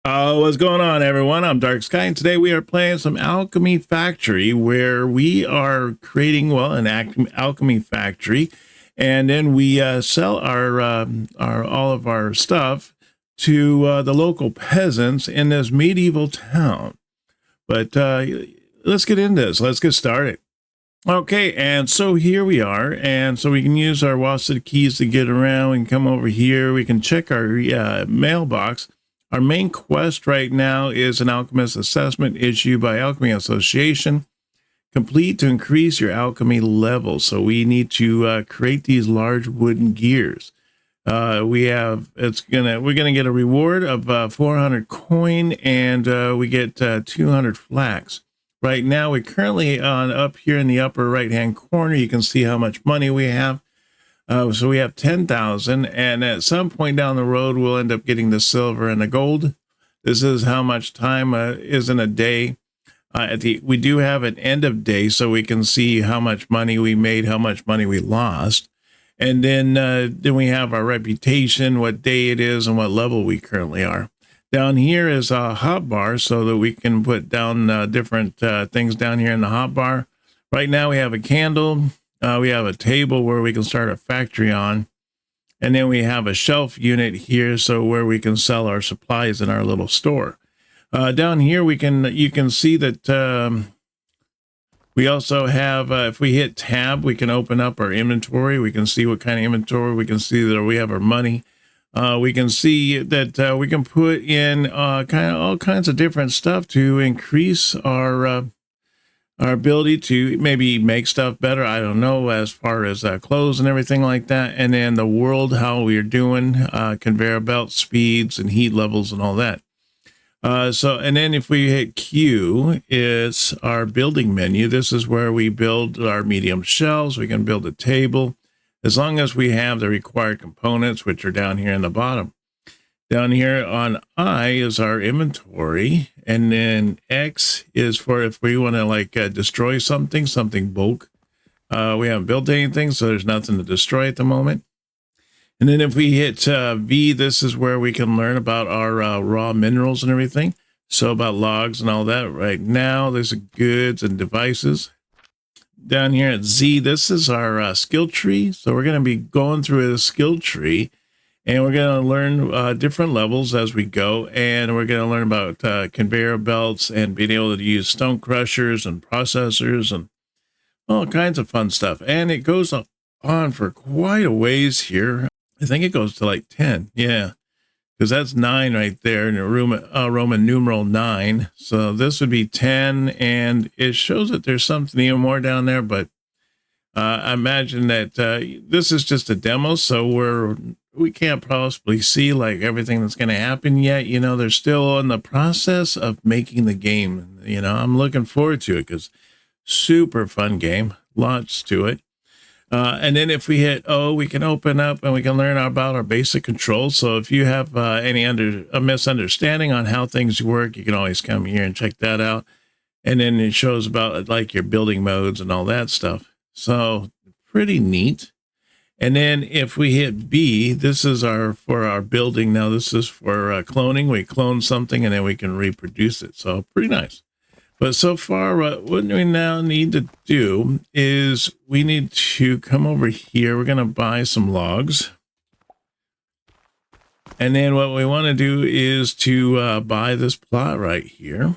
What's going on, everyone? I'm Dark Skye, and today we are playing some Alchemy Factory, where we are creating, well, an alchemy factory, and then we sell our all of our stuff to the local peasants in this medieval town. But let's get into this. Let's get started. Okay, and so here we are, and so we can use our WASD keys to get around. We can come over here. We can check our mailbox. Our main quest right now is an alchemist assessment issued by Alchemy Association, complete to increase your alchemy level. So we need to create these large wooden gears. We're gonna get a reward of 400 coin, and we get 200 flax. Right now, we're currently on up here in the upper right hand corner. You can see how much money we have. So we have 10,000, and at some point down the road, we'll end up getting the silver and the gold. This is how much time is in a day. We do have an end of day, so we can see how much money we made, how much money we lost. And then we have our reputation, what day it is, and what level we currently are. Down here is a hot bar, so that we can put down different things down here in the hot bar. Right now we have a candle. We have a table where we can start a factory on. And then we have a shelf unit here, so where we can sell our supplies in our little store. Down here, you can see that we also have, if we hit tab, we can open up our inventory. We can see what kind of inventory. We can see that we have our money. We can see that we can put in all kinds of different stuff to increase our ability to maybe make stuff better. I don't know, as far as clothes and everything like that. And then the world, how we're doing, conveyor belt speeds and heat levels and all that. And then if we hit Q, it's our building menu. This is where we build our medium shelves. We can build a table as long as we have the required components, which are down here in the bottom. Down here on I is our inventory, and then X is for if we want to destroy something bulk. We haven't built anything, so there's nothing to destroy at the moment. And then if we hit V, this is where we can learn about our raw minerals and everything. So about logs and all that. Right now, there's goods and devices. Down here at Z, this is our skill tree. So we're going to be going through a skill tree. And we're going to learn different levels as we go. And we're going to learn about conveyor belts and being able to use stone crushers and processors and all kinds of fun stuff. And it goes on for quite a ways here. I think it goes to like 10. Yeah, because that's 9 right there in the Roman numeral 9. So this would be 10. And it shows that there's something even more down there. But I imagine that this is just a demo. So we can't possibly see like everything that's going to happen yet. You know, they're still in the process of making the game. You know, I'm looking forward to it because super fun game, lots to it. And then if we hit O, we can open up and we can learn about our basic controls. So if you have a misunderstanding on how things work, you can always come here and check that out. And then it shows about like your building modes and all that stuff. So pretty neat. And then if we hit B, this is for our building. Now this is for cloning. We clone something and then we can reproduce it. So pretty nice. But so far, what we now need to do is we need to come over here. We're going to buy some logs. And then what we want to do is to buy this plot right here.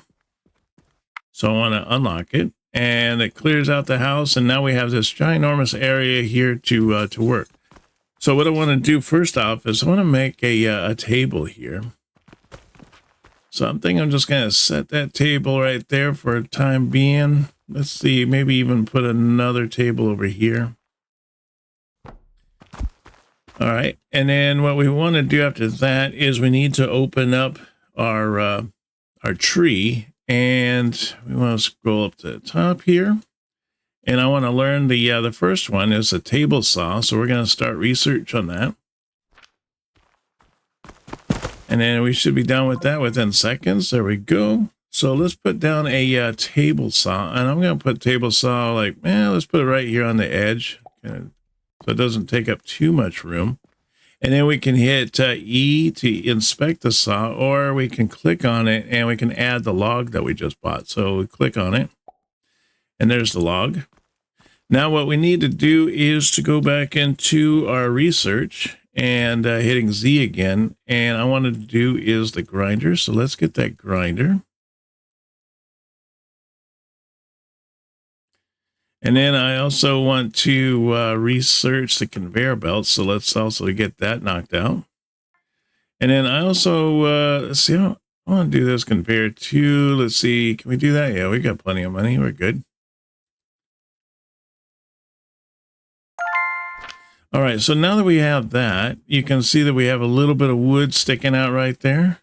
So I want to unlock it. And it clears out the house, and now we have this ginormous area here to work. So what I want to do first off is I want to make a table here. So I'm thinking I'm just going to set that table right there for a time being. Let's see, maybe even put another table over here. All right, and then what we want to do after that is we need to open up our tree. And we want to scroll up to the top here. And I want to learn the first one is a table saw. So we're going to start research on that. And then we should be done with that within seconds. There we go. So let's put down a table saw. And I'm going to put table saw let's put it right here on the edge. So it doesn't take up too much room. And then we can hit E to inspect the saw, or we can click on it and we can add the log that we just bought. So we click on it and there's the log. Now what we need to do is to go back into our research and hitting Z again. And I wanted to do is the grinder. So let's get that grinder. And then I also want to research the conveyor belt. So let's also get that knocked out. And then I also, let's see, I want to do this conveyor too. Let's see, can we do that? Yeah, we got plenty of money. We're good. All right, so now that we have that, you can see that we have a little bit of wood sticking out right there.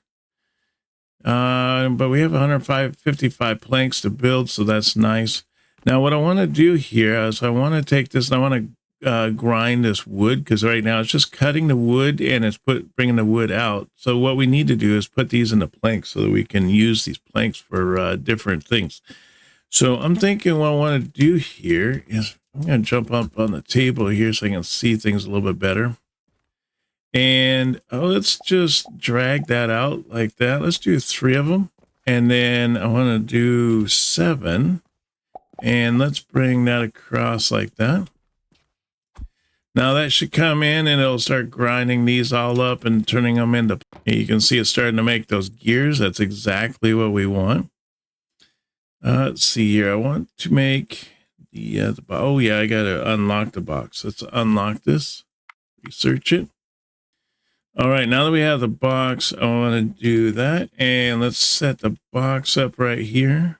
But we have 155 planks to build, so that's nice. Now, what I want to do here is I want to take this and I want to grind this wood, because right now it's just cutting the wood and it's bringing the wood out. So what we need to do is put these into planks so that we can use these planks for different things. So I'm thinking what I want to do here is I'm going to jump up on the table here so I can see things a little bit better. And let's just drag that out like that. Let's do 3 of them. And then I want to do 7. And let's bring that across like that. Now that should come in and it'll start grinding these all up and turning them into, you can see it's starting to make those gears. That's exactly what we want. Let's see here. I want to make oh yeah, I got to unlock the box. Let's unlock this, research it. All right, now that we have the box, I want to do that. And let's set the box up right here.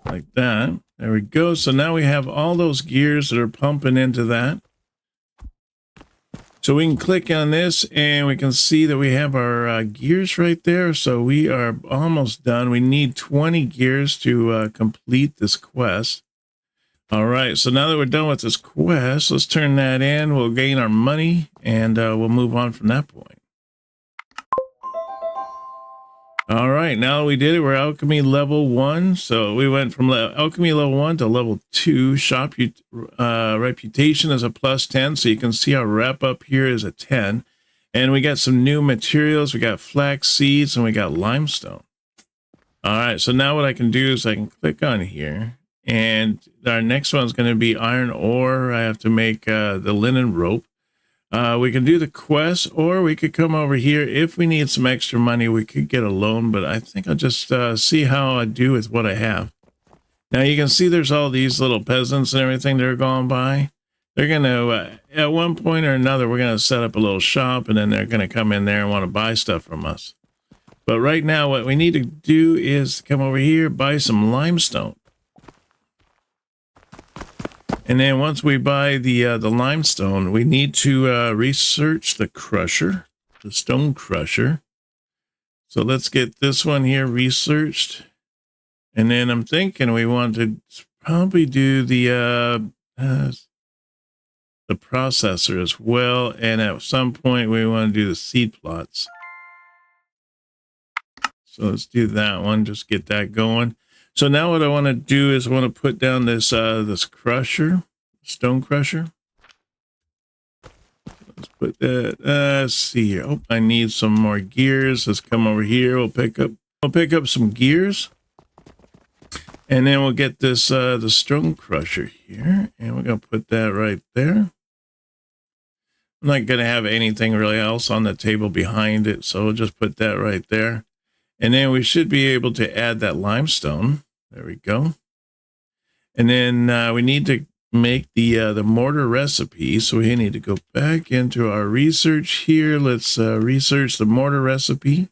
Like that. There we go. So now we have all those gears that are pumping into that. So we can click on this and we can see that we have our gears right there. So we are almost done. We need 20 gears to complete this quest. All right. So now that we're done with this quest, let's turn that in. We'll gain our money and we'll move on from that point. All right, now we did it. We're alchemy level 1. So we went from alchemy level 1 to level 2. Shop reputation is a +10. So you can see our rep up here is a 10. And we got some new materials. We got flax seeds and we got limestone. All right, so now what I can do is I can click on here. And our next one is going to be iron ore. I have to make the linen rope. We can do the quest, or we could come over here. If we need some extra money, we could get a loan, but I think I'll just see how I do with what I have. Now you can see there's all these little peasants and everything that are going by. They're going to, at one point or another, we're going to set up a little shop, and then they're going to come in there and want to buy stuff from us. But right now, what we need to do is come over here, buy some limestone. And then once we buy the limestone, we need to research the crusher, the stone crusher. So let's get this one here researched. And then I'm thinking we want to probably do the processor as well. And at some point we want to do the seed plots. So let's do that one, just get that going. So now what I want to do is I want to put down this this crusher, stone crusher. Let's put that. Let's see here. Oh, I need some more gears. Let's come over here. We'll pick up some gears, and then we'll get this the stone crusher here, and we're gonna put that right there. I'm not gonna have anything really else on the table behind it, so we'll just put that right there, and then we should be able to add that limestone. There we go. And then we need to make the mortar recipe. So we need to go back into our research here. Let's research the mortar recipe.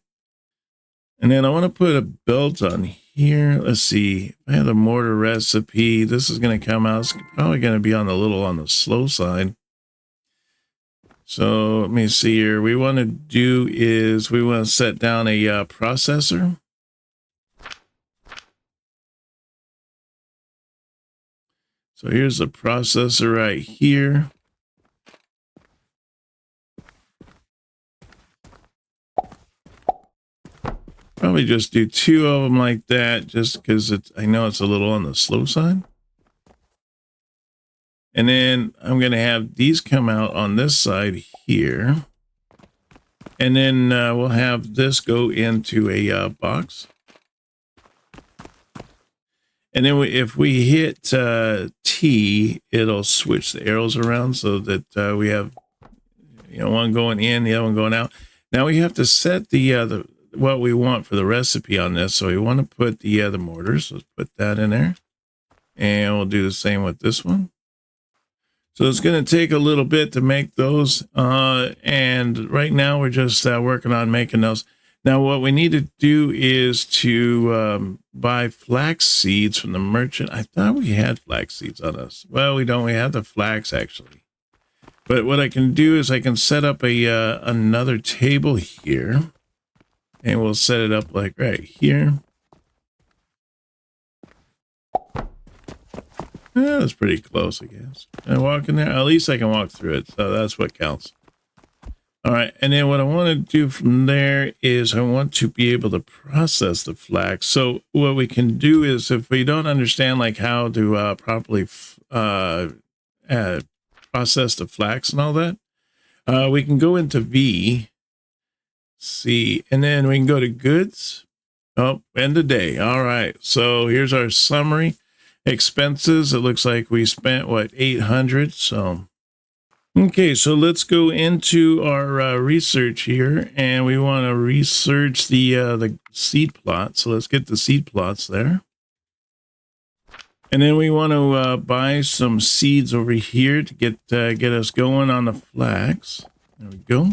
And then I want to put a belt on here. Let's see. I have the mortar recipe. This is going to come out. It's probably going to be on the slow side. So let me see here. We want to do is we want to set down a processor. So here's the processor right here. Probably just do 2 of them like that, just because I know it's a little on the slow side. And then I'm going to have these come out on this side here. And then we'll have this go into a box. And then if we hit T, it'll switch the arrows around so that we have, one going in, the other one going out. Now we have to set the what we want for the recipe on this. So we want to put the mortars. Let's put that in there. And we'll do the same with this one. So it's going to take a little bit to make those. And right now we're just working on making those. Now what we need to do is to buy flax seeds from the merchant. I thought we had flax seeds on us. Well, we don't. We have the flax actually. But what I can do is I can set up another table here. And we'll set it up like right here. Yeah, that's pretty close, I guess. Can I walk in there? At least I can walk through it, so that's what counts. All right, and then what I want to do from there is I want to be able to process the flax. So what we can do is if we don't understand like how to properly process the flax and all that, we can go into V, C, and then we can go to goods. Oh, end of day. All right, so here's our summary. Expenses, it looks like we spent what, 800. So okay, so let's go into our research here, and we want to research the seed plot. So let's get the seed plots there, and then we want to buy some seeds over here to get us going on the flax. There we go.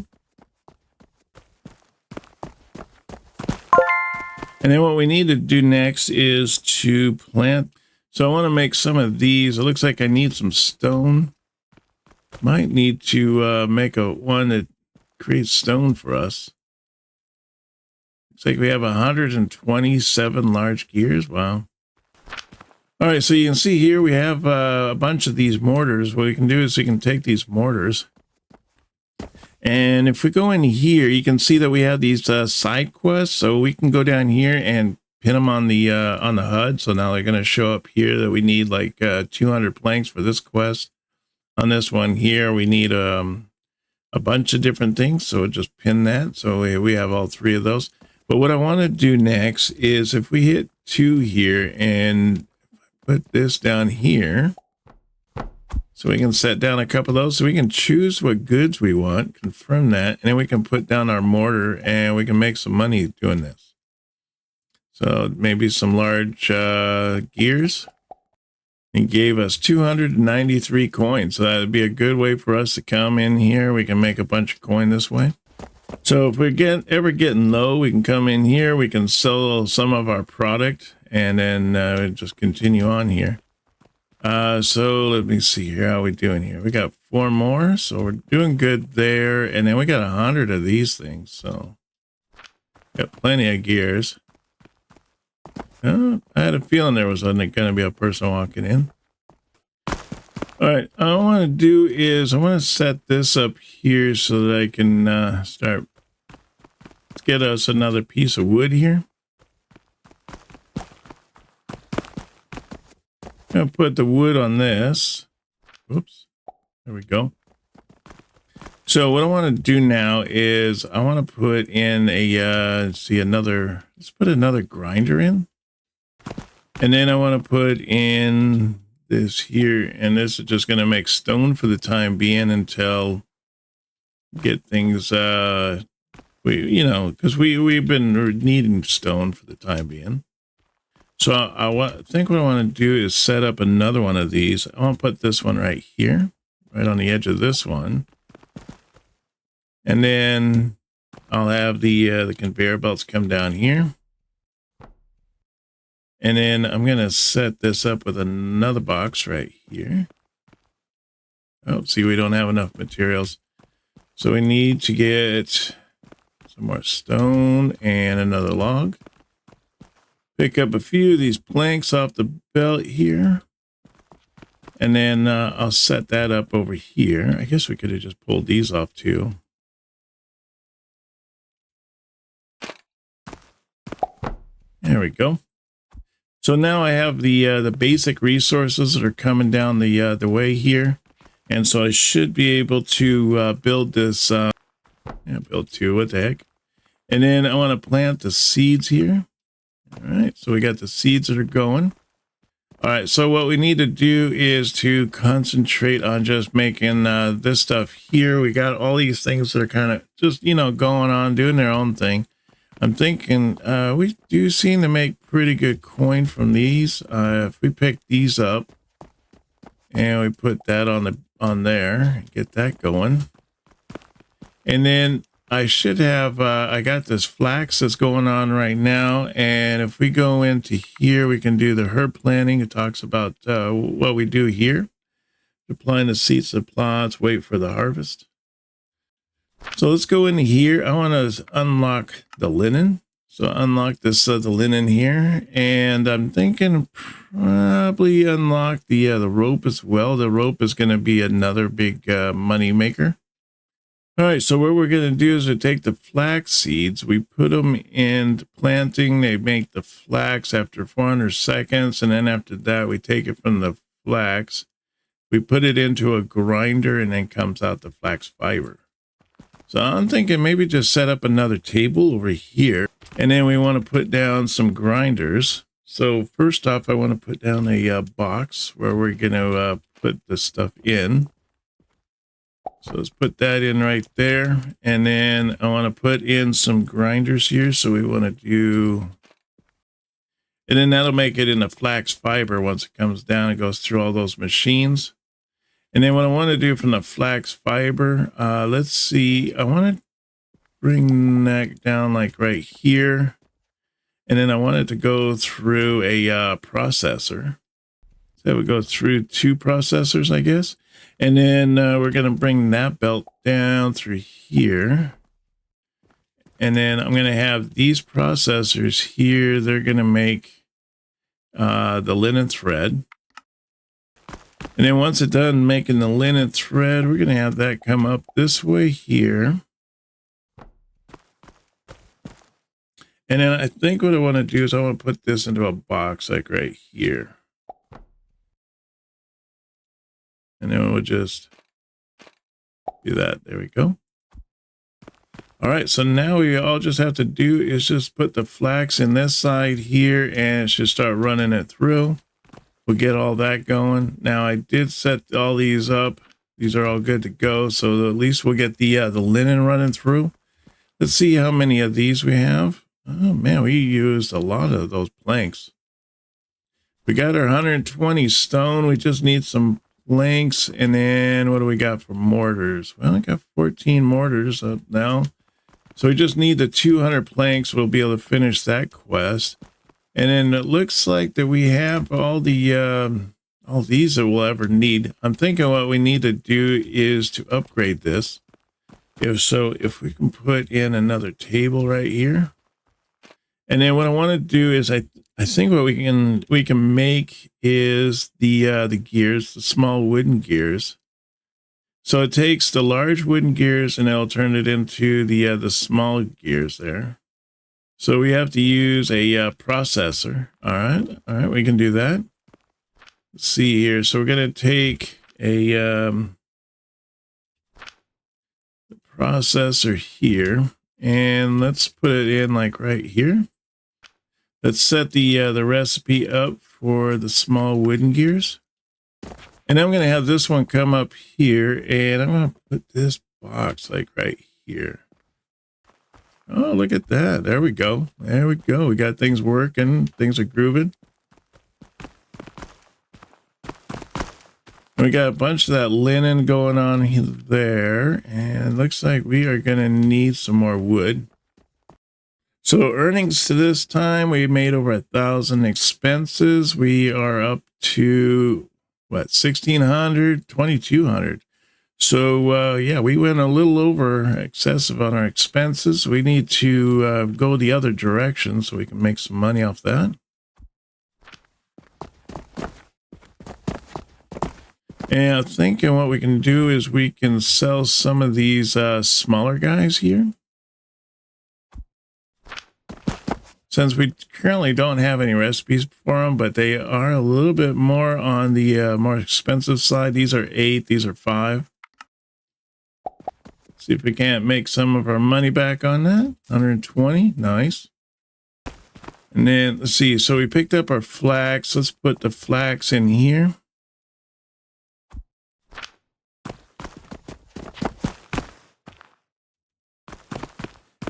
And then what we need to do next is to plant. So I want to make some of these. It looks like I need some stone. Might need to make one that creates stone for us. Looks like we have 127 large gears. Wow. All right, so you can see here we have a bunch of these mortars. What we can do is we can take these mortars. And if we go in here, you can see that we have these side quests. So we can go down here and pin them on the HUD. So now they're going to show up here that we need like 200 planks for this quest. On this one here, we need a bunch of different things. So just pin that. So we have all three of those. But what I want to do next is if we hit 2 here and put this down here, so we can set down a couple of those. So we can choose what goods we want, confirm that, and then we can put down our mortar and we can make some money doing this. So maybe some large gears. It gave us 293 coins. So that would be a good way for us to come in here. We can make a bunch of coin this way. So if we're ever getting low, we can come in here. We can sell some of our product and then just continue on here. So let me see here. How are we doing here? We got 4 more. So we're doing good there. And then we got 100 of these things. So got plenty of gears. I had a feeling there was going to be a person walking in. All right, what I want to do is I want to set this up here so that I can start. Let's get us another piece of wood here. I'm going to put the wood on this. Oops, there we go. So what I want to do now is I want to put in let's put another grinder in. And then I want to put in this here, and this is just going to make stone for the time being until get things, because we've been needing stone for the time being. So I think what I want to do is set up another one of these. I want to put this one right here, right on the edge of this one. And then I'll have the conveyor belts come down here. And then I'm going to set this up with another box right here. Oh, see, we don't have enough materials. So we need to get some more stone and another log. Pick up a few of these planks off the belt here. And then I'll set that up over here. I guess we could have just pulled these off too. There we go. So now I have the basic resources that are coming down the way here, and so I should be able to build this. Yeah, build two. What the heck? And then I want to plant the seeds here. All right, so we got the seeds that are going. All right, so what we need to do is to concentrate on just making this stuff here. We got all these things that are kind of just, going on, doing their own thing. I'm thinking we do seem to make pretty good coin from these. If we pick these up and we put that on there, get that going. And then I should have, I got this flax that's going on right now. And if we go into here, we can do the herb planting. It talks about what we do here. Applying the seeds to the plots, wait for the harvest. So let's go in here. I want to unlock the linen. So unlock this, the linen here. And I'm thinking probably unlock the rope as well. The rope is going to be another big money maker. All right, so what we're going to do is we take the flax seeds, we put them in planting, they make the flax after 400 seconds, and then after that, we take it from the flax, we put it into a grinder, and then comes out the flax fiber. So I'm thinking maybe just set up another table over here, and then we want to put down some grinders. So first off, I want to put down a box where we're going to put this stuff in. So let's put that in right there. And then I want to put in some grinders here. So we want to do, and then that'll make it in the flax fiber. Once it comes down, it goes through all those machines. And then what I want to do from the flax fiber, let's see, I want to bring that down like right here. And then I want it to go through a processor. So we go through two processors, I guess. And then we're going to bring that belt down through here. And then I'm going to have these processors here. They're going to make the linen thread. And then once it's done making the linen thread, we're going to have that come up this way here. And then I think what I want to do is I want to put this into a box like right here. And then we'll just do that. There we go. All right, so now we all just have to do is just put the flax in this side here and it should start running it through. We'll get all that going. Now I did set all these up. These are all good to go. So at least we'll get the linen running through. Let's see how many of these we have. Oh man, we used a lot of those planks. We got our 120 stone. We just need some planks. And then what do we got for mortars? Well, I got 14 mortars up now. So we just need the 200 planks. We'll be able to finish that quest. And then it looks like that we have all these that we'll ever need. I'm thinking what we need to do is to upgrade this. If we can put in another table right here. And then what I want to do is I think what we can make is the gears, the small wooden gears. So it takes the large wooden gears and it'll turn it into the small gears there. So we have to use a processor. All right, we can do that. Let's see here. So we're going to take a processor here and let's put it in like right here. Let's set the recipe up for the small wooden gears. And I'm going to have this one come up here and I'm going to put this box like right here. Oh, look at that. There we go. There we go. We got things working. Things are grooving. We got a bunch of that linen going on there. And looks like we are going to need some more wood. So earnings to this time, we made over 1,000 expenses. We are up to, what, 1,600, 2,200. So, yeah, we went a little over excessive on our expenses. We need to go the other direction so we can make some money off that. And I'm thinking what we can do is we can sell some of these smaller guys here. since we currently don't have any recipes for them, but they are a little bit more on the more expensive side. These are 8, these are 5. See if we can't make some of our money back on that. 120, nice. And then let's see, so we picked up our flax. Let's put the flax in here.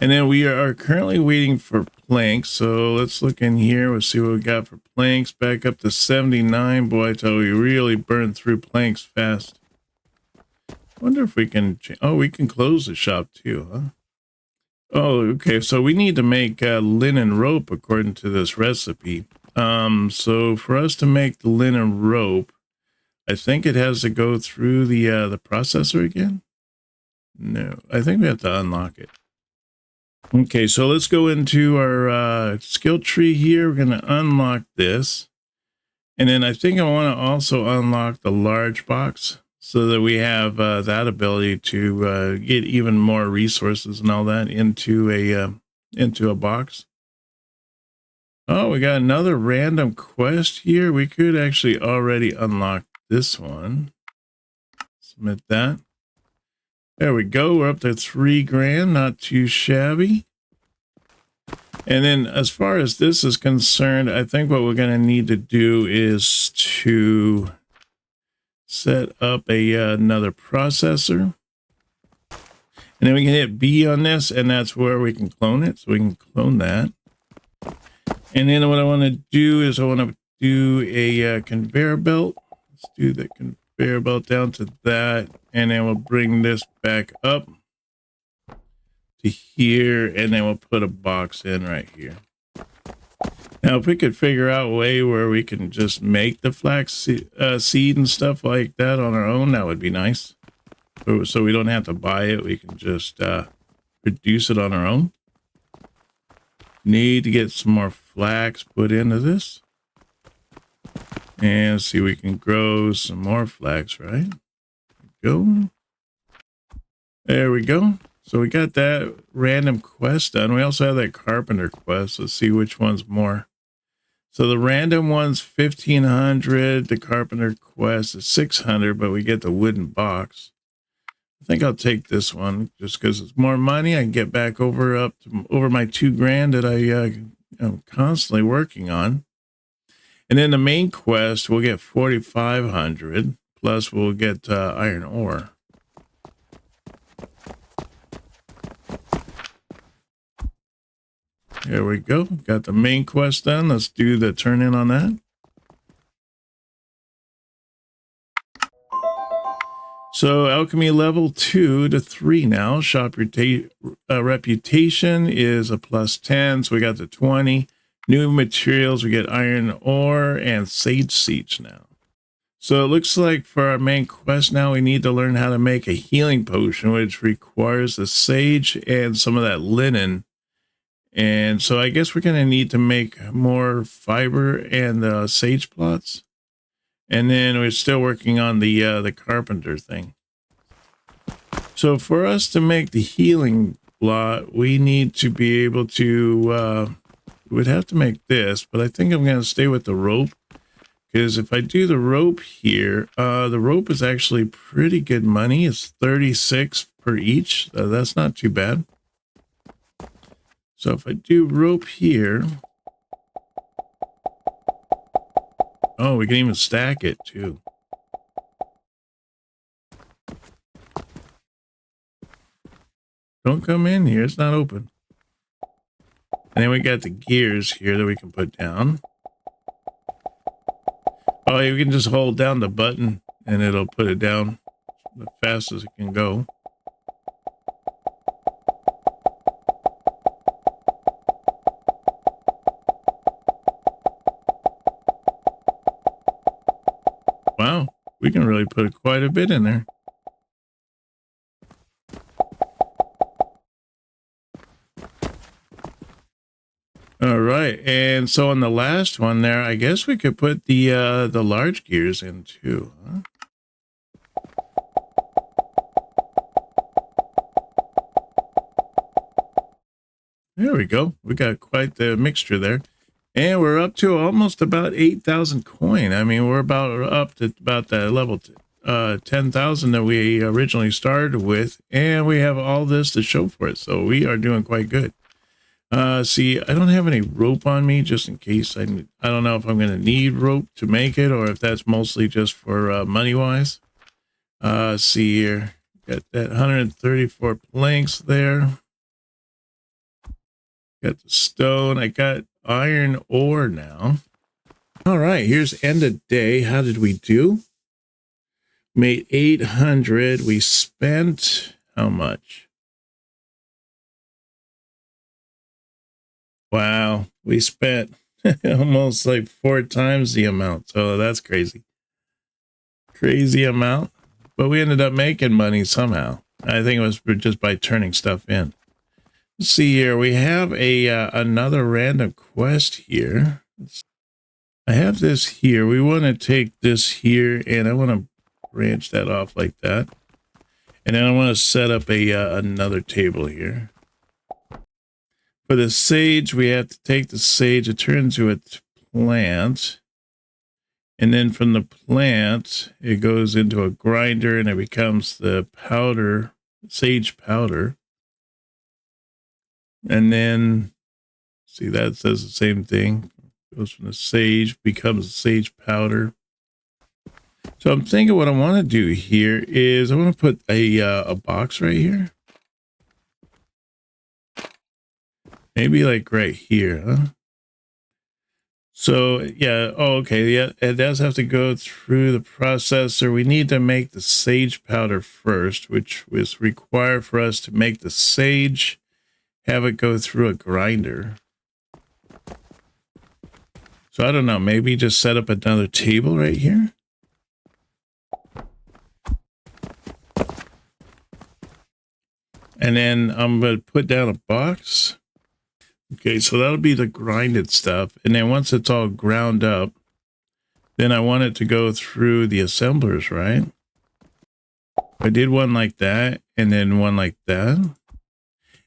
And then we are currently waiting for planks. So let's look in here. We'll see what we got for planks. Back up to 79. Boy, I tell you, we really burned through planks fast. Wonder if we can, oh, we can close the shop too, huh? Oh, okay. So we need to make linen rope according to this recipe. So for us to make the linen rope, I think it has to go through the processor again. No, I think we have to unlock it. Okay, so let's go into our skill tree here. We're going to unlock this. And then I think I want to also unlock the large box so that we have that ability to get even more resources and all that into a box. Oh, we got another random quest here. We could actually already unlock this one. Submit that. There we go. We're up to 3 grand. Not too shabby. And then as far as this is concerned, I think what we're going to need to do is to set up another processor. And then we can hit B on this, and that's where we can clone it. So we can clone that. And then what I want to do is I want to do a conveyor belt. Let's do the conveyor belt down to that. And then we'll bring this back up to here. And then we'll put a box in right here. Now, if we could figure out a way where we can just make the flax seed and stuff like that on our own, that would be nice. So we don't have to buy it. We can just produce it on our own. Need to get some more flax put into this. And see, we can grow some more flax, right? Go. There we go. So we got that random quest done. We also have that carpenter quest. Let's see which one's more. So the random one's 1,500. The carpenter quest is 600, but we get the wooden box. I think I'll take this one just because it's more money. I can get back over my 2 grand that I'm constantly working on. And then the main quest, we'll get 4,500 plus we'll get iron ore. There we go. Got the main quest done. Let's do the turn in on that. So alchemy level 2 to 3 now. Shop reputation is a +10. So we got the 20. New materials, we get iron ore and sage seeds now. So it looks like for our main quest now, we need to learn how to make a healing potion, which requires the sage and some of that linen. And so I guess we're going to need to make more fiber and sage plots. And then we're still working on the carpenter thing. So for us to make the healing plot, we need to be able to, we'd have to make this, but I think I'm going to stay with the rope. Because if I do the rope here, the rope is actually pretty good money. It's 36 per each. That's not too bad. So if I do rope here, oh, we can even stack it too. Don't come in here. It's not open. And then we got the gears here that we can put down. Oh, you can just hold down the button and it'll put it down as fast as it can go. Wow, we can really put quite a bit in there. All right, and so on the last one there, I guess we could put the large gears in too, huh? There we go. We got quite the mixture there. And we're up to almost about 8,000 coin. I mean, we're about up to about that level 10,000 that we originally started with. And we have all this to show for it. So we are doing quite good. See, I don't have any rope on me just in case. I don't know if I'm going to need rope to make it or if that's mostly just for money-wise. See here. Got that 134 planks there. Got the stone. I got iron ore now. All right, here's end of day. How did we do? Made 800. We spent how much? Wow, we spent almost like 4 times the amount. So that's crazy. Crazy amount. But we ended up making money somehow. I think it was just by turning stuff in. Let's see here. We have a another random quest here. I have this here. We want to take this here, and I want to branch that off like that. And then I want to set up a another table here. For the sage, we have to take the sage. It turns into a plant. And then from the plant, it goes into a grinder, and it becomes the powder, sage powder. And then, see, that says the same thing. It goes from the sage, becomes sage powder. So I'm thinking what I want to do here is I want to put a box right here. Maybe like right here, huh? So, yeah, oh, okay, yeah, it does have to go through the processor. We need to make the sage powder first, which was required for us to make the sage, have it go through a grinder. So I don't know, maybe just set up another table right here. And then I'm going to put down a box. Okay, so that'll be the grinded stuff. And then once it's all ground up, then I want it to go through the assemblers, right? I did one like that, and then one like that.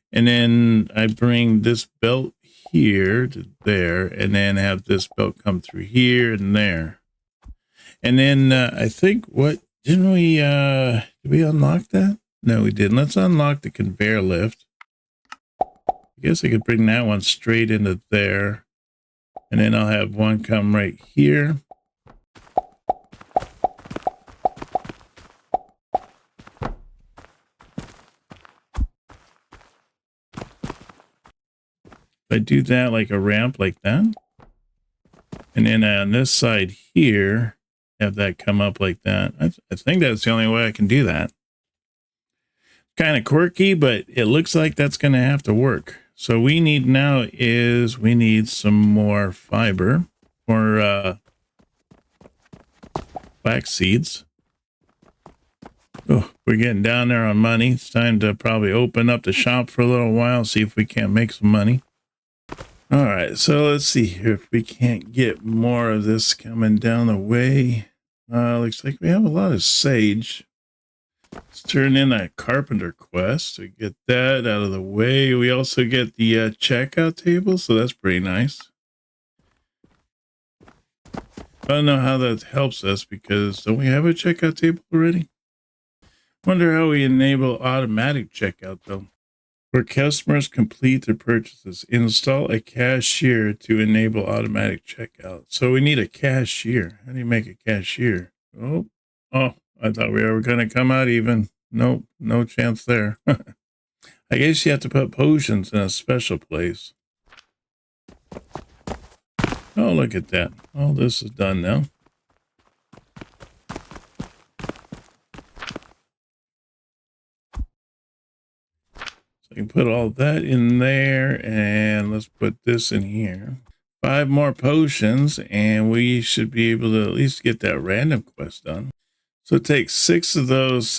And then I bring this belt here to there, and then have this belt come through here and there. And then I think did we unlock that? No, we didn't. Let's unlock the conveyor lift. I guess I could bring that one straight into there. And then I'll have one come right here. If I do that like a ramp like that. And then on this side here, have that come up like that. I think that's the only way I can do that. Kind of quirky, but it looks like that's going to have to work. So we need now is we need some more fiber for flax seeds. Oh, we're getting down there on money. It's time to probably open up the shop for a little while, see if we can't make some money. All right, so let's see here if we can't get more of this coming down the way. Looks like we have a lot of sage. Let's turn in a carpenter quest to get that out of the way. We also get the checkout table, so that's pretty nice. I don't know how that helps us because don't we have a checkout table already? Wonder how we enable automatic checkout though. Where customers complete their purchases, install a cashier to enable automatic checkout. So we need a cashier. How do you make a cashier? Oh, I thought we were going to come out even. Nope, no chance there. I guess you have to put potions in a special place. Oh, look at that. All this is done now. So I can put all that in there, and let's put this in here. 5 more potions, and we should be able to at least get that random quest done. So it takes 6 of those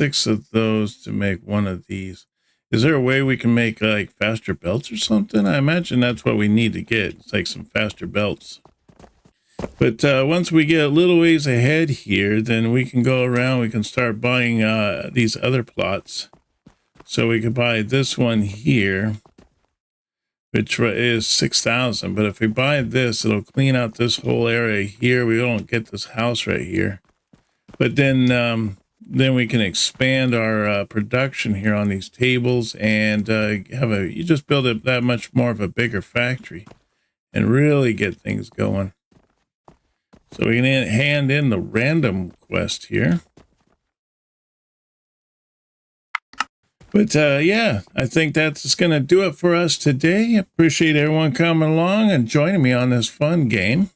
to make one of these. Is there a way we can make like faster belts or something? I imagine that's what we need to get. It's like some faster belts. But once we get a little ways ahead here, then we can go around. We can start buying these other plots. So we can buy this one here. which is 6,000. But if we buy this, it'll clean out this whole area here. We don't get this house right here. But then we can expand our production here on these tables and you just build it that much more of a bigger factory and really get things going. So we can hand in the random quest here. But yeah, I think that's going to do it for us today. Appreciate everyone coming along and joining me on this fun game.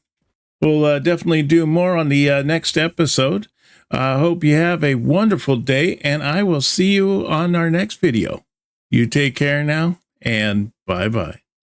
We'll definitely do more on the next episode. I hope you have a wonderful day, and I will see you on our next video. You take care now, and bye-bye.